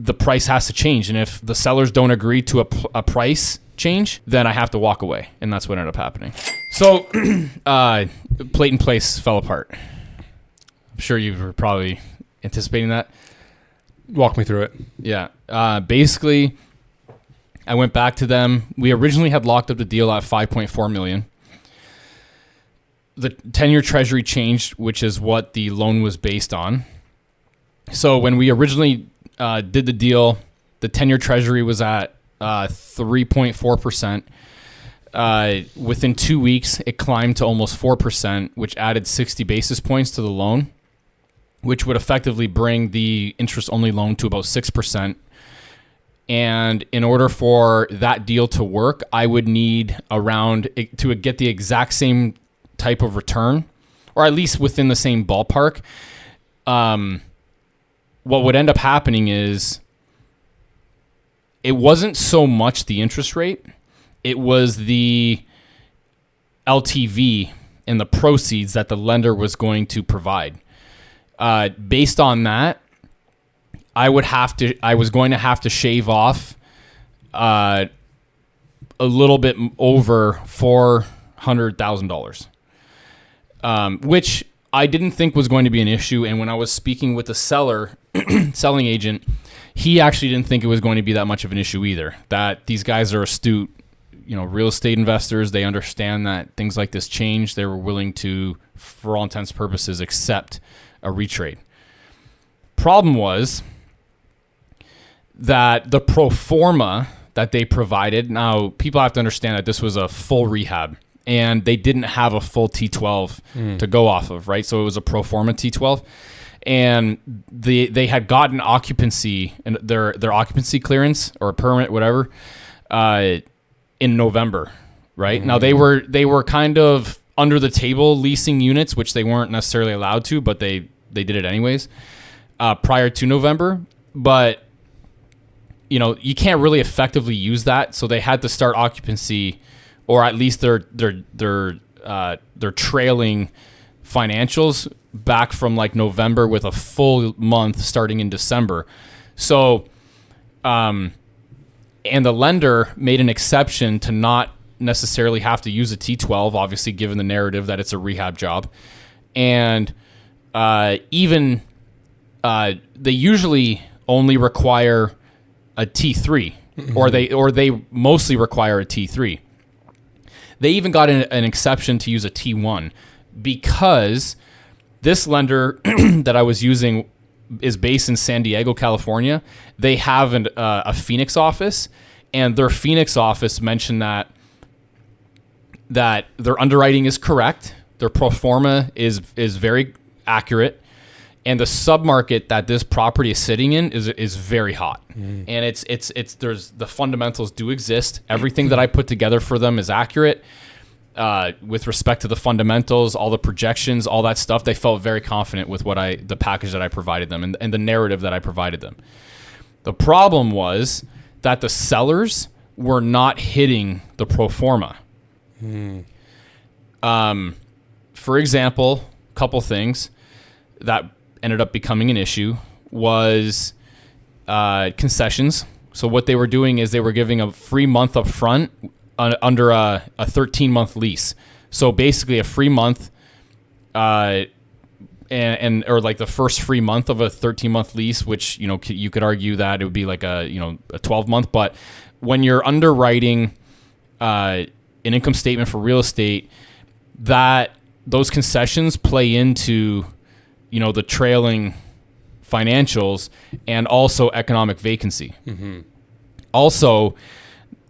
the price has to change. And if the sellers don't agree to a price change, then I have to walk away. And that's what ended up happening. So Playton Place fell apart. I'm sure you were probably anticipating that. Walk me through it. Yeah. Basically, I went back to them. We originally had locked up the deal at $5.4 million. The 10-year treasury changed, which is what the loan was based on. So when we originally did the deal, the 10-year treasury was at 3.4%. Within 2 weeks, it climbed to almost 4%, which added 60 basis points to the loan, which would effectively bring the interest-only loan to about 6%. And in order for that deal to work, I would need to get the exact same type of return, or at least within the same ballpark. What would end up happening is it wasn't so much the interest rate, it was the LTV and the proceeds that the lender was going to provide. Based on that, I was going to have to shave off a little bit over $400,000. Which I didn't think was going to be an issue. And when I was speaking with the selling agent, he actually didn't think it was going to be that much of an issue either. That these guys are astute, real estate investors. They understand that things like this change. They were willing to, for all intents and purposes, accept a retrade. Problem was that the pro forma that they provided, now people have to understand that this was a full rehab. And they didn't have a full T12 to go off of, right? So it was a pro forma T12. And they had gotten occupancy, and their occupancy clearance or permit, whatever, in November, right? Now they were kind of under the table leasing units, which they weren't necessarily allowed to, but they did it anyways prior to November. But you can't really effectively use that, so they had to start occupancy. Or at least their trailing financials back from like November with a full month starting in December. So, and the lender made an exception to not necessarily have to use a T12, obviously given the narrative that it's a rehab job. And they usually only require a T3, or they mostly require a T3. They even got an exception to use a T1 because this lender that I was using is based in San Diego, California. They have a Phoenix office, and their Phoenix office mentioned that their underwriting is correct, their pro forma is very accurate, and the submarket that this property is sitting in is very hot. And it's there's the fundamentals do exist. Everything that I put together for them is accurate with respect to the fundamentals, all the projections, all that stuff. They felt very confident with the package that I provided them and the narrative that I provided them. The problem was that the sellers were not hitting the pro forma. For example, a couple things that ended up becoming an issue was concessions. So what they were doing is they were giving a free month up front under a 13-month lease. So basically a free month or like the first free month of a 13-month lease, which you could argue that it would be like a 12-month. But when you're underwriting an income statement for real estate, that those concessions play into the trailing financials and also economic vacancy. Also,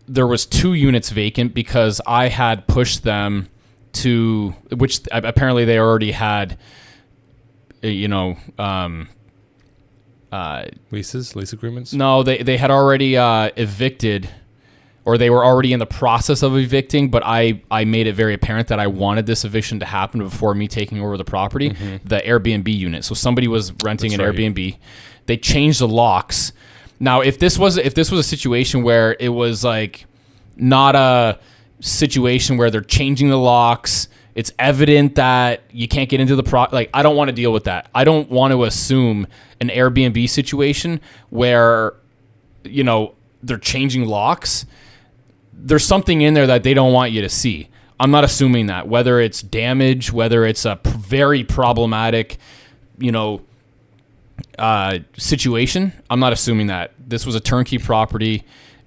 there was 2 units vacant because I had pushed them to, which apparently they already had, lease agreements. No, they had already evicted, or they were already in the process of evicting, but I made it very apparent that I wanted this eviction to happen before me taking over the property, the Airbnb unit. So somebody was renting an Airbnb. They changed the locks. Now, if this was a situation where it was like not a situation where they're changing the locks, it's evident that you can't get into the I don't want to deal with that. I don't want to assume an Airbnb situation where they're changing locks. There's something in there that they don't want you to see. I'm not assuming that, whether it's damage, whether it's a very problematic, situation. I'm not assuming that. This was a turnkey property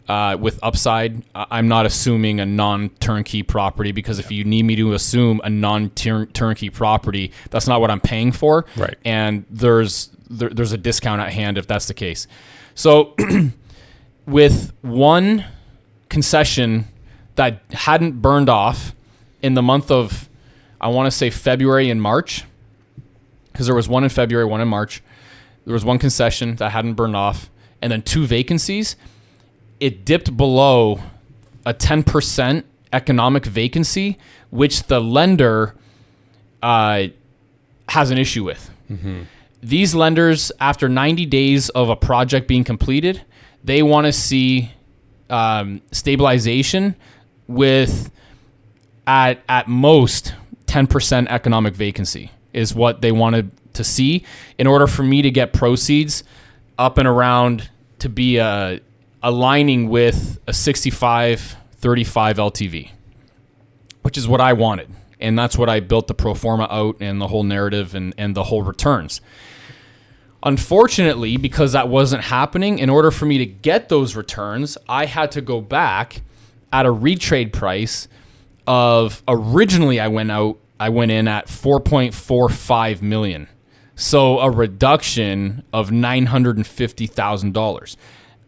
with upside. I'm not assuming a non-turnkey property, because if you need me to assume a non-turnkey property, that's not what I'm paying for. Right. And there's a discount at hand if that's the case. So with one concession that hadn't burned off in the month of, I want to say February and March, because there was one in February, one in March. There was one concession that hadn't burned off, and then 2 vacancies. It dipped below a 10% economic vacancy, which the lender has an issue with. Mm-hmm. These lenders, after 90 days of a project being completed, they want to see stabilization with at most 10% economic vacancy is what they wanted to see in order for me to get proceeds up and around to be aligning with a 65-35 LTV, which is what I wanted. And that's what I built the pro forma out and the whole narrative and the whole returns. Unfortunately, because that wasn't happening, in order for me to get those returns, I had to go back at a retrade price of, originally I went in at 4.45 million. So a reduction of $950,000.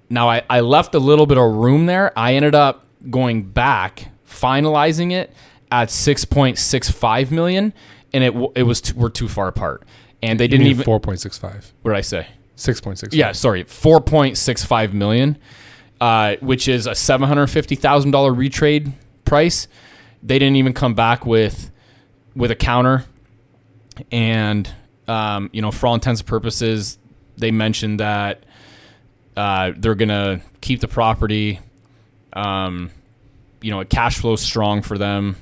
Now I left a little bit of room there. I ended up going back, finalizing it at 6.65 million, and we're too far apart. And they didn't even 4.65. What did I say? 6.65. Yeah, sorry, 4.65 million, which is a $750,000 retrade price. They didn't even come back with a counter, and for all intents and purposes, they mentioned that they're gonna keep the property. Cash flow strong for them,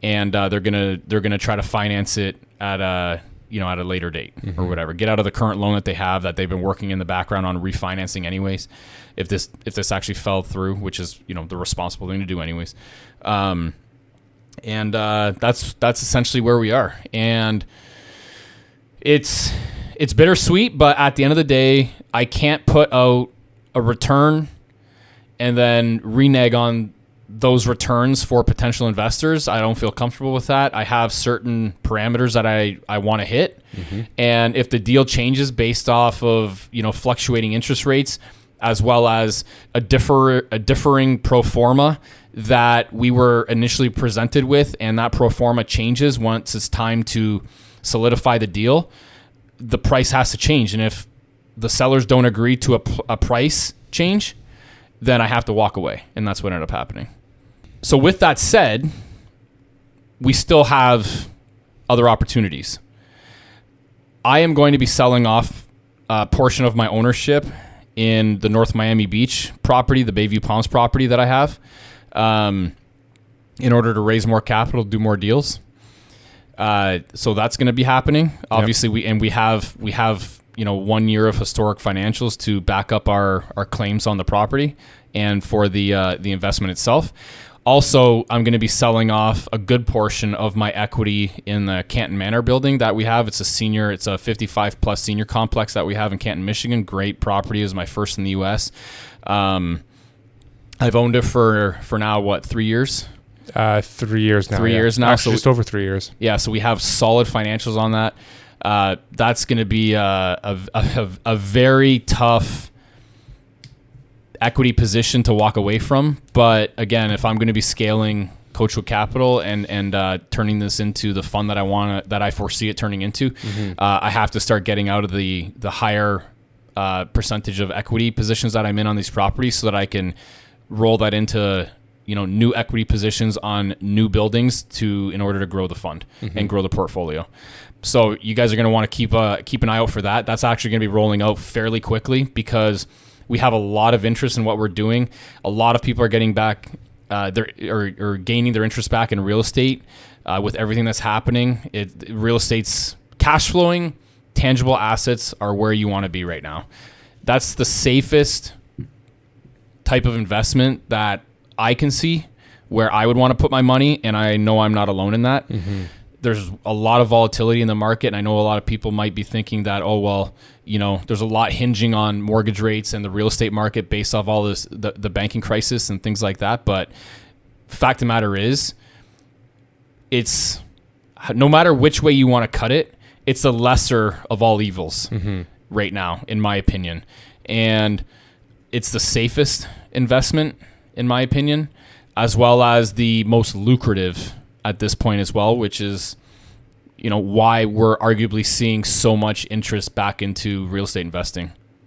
and they're gonna try to finance it at a later date, mm-hmm. or whatever. Get out of the current loan that they have, that they've been working in the background on refinancing anyways. If this actually fell through, which is the responsible thing to do anyways. And that's essentially where we are. And it's bittersweet, but at the end of the day, I can't put out a return and then renege on those returns for potential investors. I don't feel comfortable with that. I have certain parameters that I want to hit. Mm-hmm. And if the deal changes based off of, fluctuating interest rates, as well as a differing pro forma that we were initially presented with, and that pro forma changes once it's time to solidify the deal, the price has to change. And if the sellers don't agree to a price change, then I have to walk away. And that's what ended up happening. So with that said, we still have other opportunities. I am going to be selling off a portion of my ownership in the North Miami Beach property, the Bayview Palms property that I have, in order to raise more capital, do more deals. So that's going to be happening. Obviously, we have 1 year of historic financials to back up our claims on the property and for the investment itself. Also, I'm going to be selling off a good portion of my equity in the Canton Manor building that we have. It's a 55+ senior complex that we have in Canton, Michigan. Great property. It was my first in the U.S. I've owned it for now, 3 years? 3 years now. 3 years now. Actually, just over 3 years. Yeah, so we have solid financials on that. That's going to be a very tough equity position to walk away from. But again, if I'm going to be scaling Coachwood Capital and turning this into the fund that I foresee it turning into, mm-hmm. I have to start getting out of the higher percentage of equity positions that I'm in on these properties, so that I can roll that into new equity positions on new buildings in order to grow the fund, mm-hmm. and grow the portfolio. So you guys are going to want to keep an eye out for that. That's actually going to be rolling out fairly quickly, because we have a lot of interest in what we're doing. A lot of people are getting back or gaining their interest back in real estate with everything that's happening. Real estate's cash flowing, tangible assets are where you want to be right now. That's the safest type of investment that I can see where I would want to put my money, and I know I'm not alone in that. Mm-hmm. There's a lot of volatility in the market, and I know a lot of people might be thinking that, oh, well, there's a lot hinging on mortgage rates and the real estate market based off all this, the banking crisis and things like that. But fact of the matter is, it's no matter which way you want to cut it, it's the lesser of all evils right now, in my opinion. And it's the safest investment, in my opinion, as well as the most lucrative at this point as well, which is, why we're arguably seeing so much interest back into real estate investing.